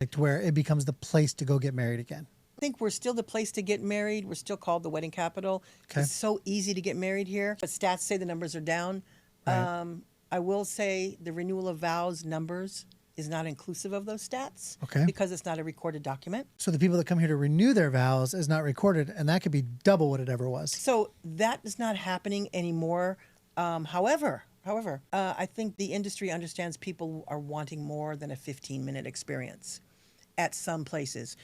Like to where it becomes the place to go get married again. I think we're still the place to get married. We're still called the wedding capital. Okay. It's so easy to get married here, but stats say the numbers are down. Right. I will say the renewal of vows numbers is not inclusive of those stats Okay. because it's not a recorded document. So the people that come here to renew their vows is not recorded, and that could be double what it ever was. So that is not happening anymore. However, I think the industry understands people are wanting more than a 15-minute experience at some places.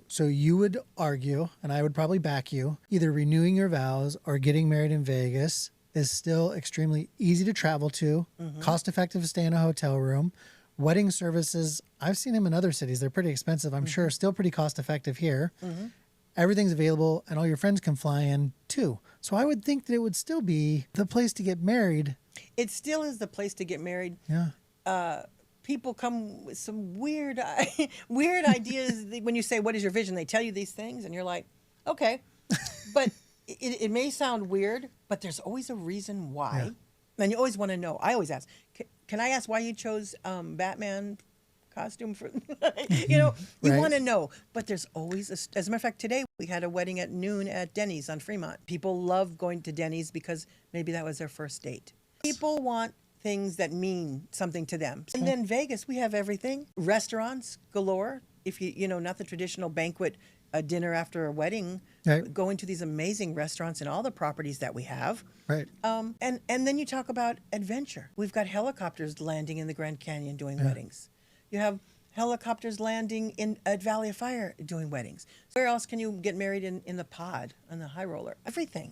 So you would argue, and I would probably back you, either renewing your vows or getting married in Vegas is still extremely easy to travel to, cost effective to stay in a hotel room. Wedding services, I've seen them in other cities. They're pretty expensive, I'm sure, still pretty cost effective here. Everything's available, and all your friends can fly in too. So I would think that it would still be the place to get married. It still is the place to get married. Yeah. People come with some weird ideas. When you say, what is your vision? They tell you these things and you're like, okay. But it may sound weird, but there's always a reason why. Yeah. And you always want to know. I always ask, can I ask why you chose Batman costume for, you Right. want to know. But there's always, as a matter of fact, today we had a wedding at noon at Denny's on Fremont. People love going to Denny's because maybe that was their first date. People want things that mean something to them. And then Vegas, we have everything. Restaurants galore. If not the traditional banquet dinner after a wedding, Right. going to these amazing restaurants and all the properties that we have. Right. And then you talk about adventure. We've got helicopters landing in the Grand Canyon doing weddings. You have helicopters landing at Valley of Fire doing weddings. Where else can you get married in the pod, on the high roller? Everything.